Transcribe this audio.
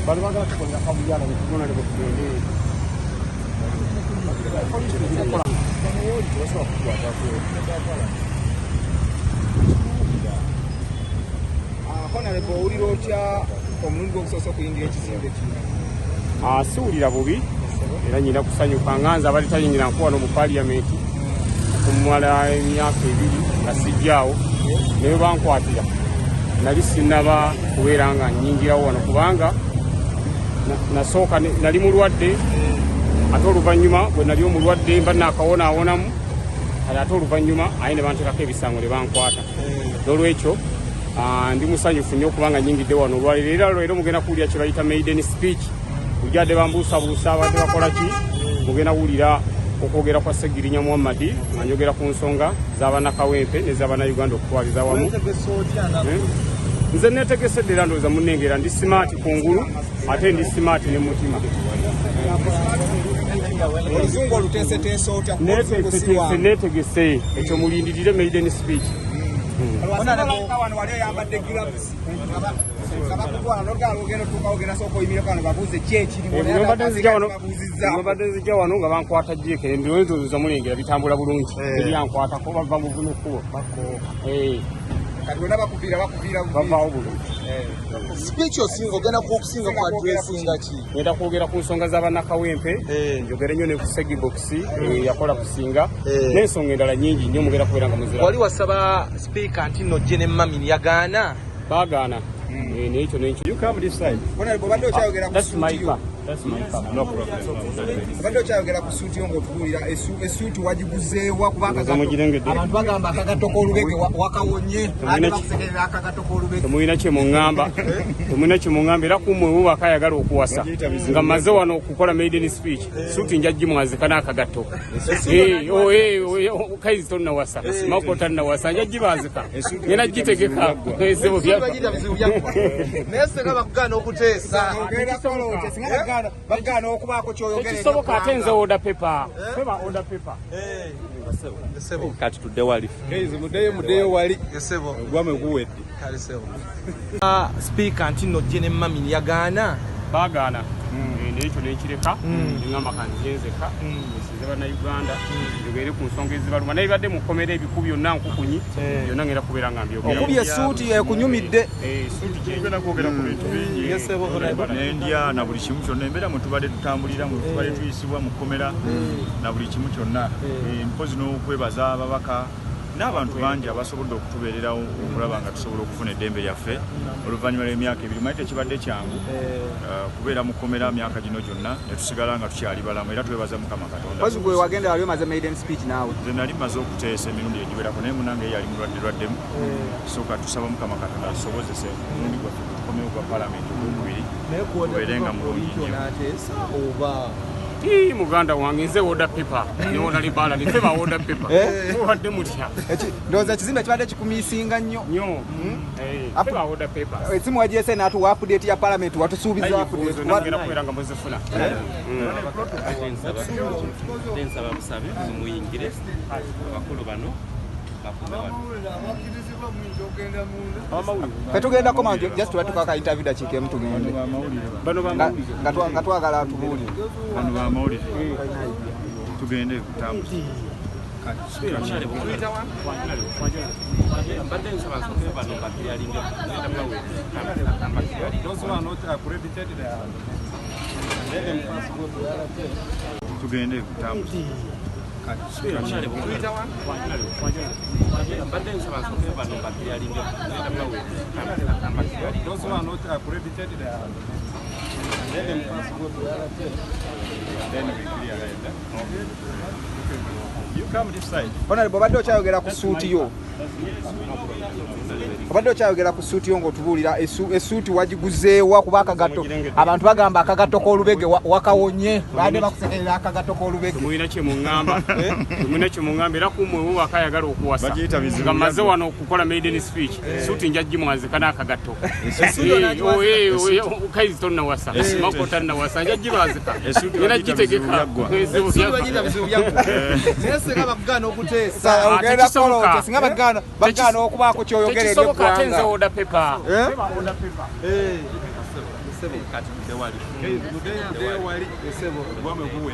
bali bagala kukolera kabuyala nekubona lebo kugende Hon Allan owulira otya omulundi ogusooka okuyingira ekizimbe kino? Siwulira bubi era nyina kusanyuka nganza abali tayingira nkuwa no mu parliament okumala emyaka 2 nga sijjaawo naye bankwatira nali sinnaba kubeera nga nnyingirawo wano kubanga nasooka nali mulwadde ate oluvannyuma bwe nali omulwadde mba naakawonaawonamu ate oluvannyuma aye ne banteekako ebisango ne bankwata n'olwekyo ndi musanyufu nnyo okubanga nnyingidde wano olwaleero era mugenda kuwulira kye bayita maiden speech ujjadde bambuusabuusa abadde bakola ki mugenda kuwulira okwogera kwa Ssegirinya Muhammadi anjogera ku nsonga z'abanakawempe n'ez'abannayuganda okutwaliza wamu. Nze neetegesedde era ndowooza munnengera ndi simaati kungulu ate ndi simaati ne mutima. Oluzungu oluteeseteese otya? Neetegese ekyo mulindirire maiden speech. Wano wali oyambadde gloves abakutwala n'ogala ogenda otuuka ogenda sooka oyimireku wano babuuze ki ekiriwo mbadde nzijja wano nga bankwata jjeeke endowooza mulengera bitambula bulungi ebyankwatako bava mu buno kkubo kati wonna bakuviira bavaawo bulungi. Speech osinga ogenda kusinga ku addressinga ki? Ngenda kwogera ku nsonga z'abannakawempe njogere nnyo ne ku Segibokisi yakola kusinga n'ensonga endala nnyingi nnyo mugenda kubeera nga muzira. Wali wasaba speaker nti nojje ne Mamini yagaana? Baagaana n'ekyo n'ekyo. You come this side. Obadde okyayogera ku That's my car. That's my car. No problem. Obadde okyayogera ku suuti yo ng'otubuulira essuuti wagiguzeewa kubanga abantu bagamba akagatto k'olubege wakawonye ate bakusekerera akagatto k'olubege. Temulina kye muŋŋamba era kummwe we wakayagala okuwasa nga mmaze wano okukola maiden speech suuti nja gimwazika n'akagatto. Kaizi tonnawasa Mako tannawasa nja gibaazika ngenda gitegeka ezebo byabba. Naye singa bakugaana okuteesa bagaana okubaako kyoyogera tekisoboka ate nze order paper feba order paper kati tudde wali muddeyo wali gwame guwedde speaker nti nojje ne Mamini yagaana? Baagaana n'ekyo n'ekireka eŋŋamba kanzenzeka nsize bannayuganda njogere ku nsonga ezibaluma naye badde mukomera ebiku byonna nkukunyi byonna ngenda kubeera nga mbyogera. Okubye essuuti ekunyumidde. Essuuti kyengenda kwogera ku bintu bingi n'endya na buli kimu kyonna embeera mwe tubadde tutambulira mwe tubadde tuyisibwa mu kkomera na buli kimu kyonna mpozi n'okwebaza ababaka n'abantu bangi abasobodde okutubeererawo okulaba nga tusobola okufuna eddembe lyaffe oluvannyuma lw'emyaka 2 maite kibadde kyangu kubeera mu kkomera myaka gino gyonna ne tusigala nga tukyali balamu era twebaza Mukama Katonda. Mpozi gwe wagenda wali omaze maiden speech naawe? Nze nali maze okuteesa emirundi egiwerako naye munange ye yali mulwaddeddwaddemu sooka tusaba Mukama Katonda asobozese omulundi gwaffe tukomewo gwa palamenti ogwokubiri tubeerenga mulungi nnyo. Muganda wange nze order paper niwona libala nifeba order paper obadde mutya ndowooza ekizimbe kibadde kikumiisinga nnyo feba order paper esimu wagyese naatuwa update ya parliament watusuubiza ngenda kubeera nga muzifuna nsaba busabe muyingire abakulu bano fetugendako manje just tubatukaka interview dakiikemu tugende nga twagala tubuulire bano bamawulire tugende kutambuza tugende kutambuza Honorable obadde okyayogera ku ssuuti yo ng'otubuulira essuuti wagiguzeewa kuba akagatto abantu bagamba akagatto k'olubege wakawonye badde bakusekerera akagatto k'olubege. Temulina kye muŋŋamba era kummwe we wakayagala okuwasa nga mmaze wano okukola maiden speech suuti nja gimwazika n'akagatto. Kaizi tonnawasa Mako tannawasa nja gibaazika ngenda gitegeka ezebo byabba. Bagaana okubaako kyoyogera tekisoboka ate nze order paper kati tudde wali Today wali Ssebo bwame buwe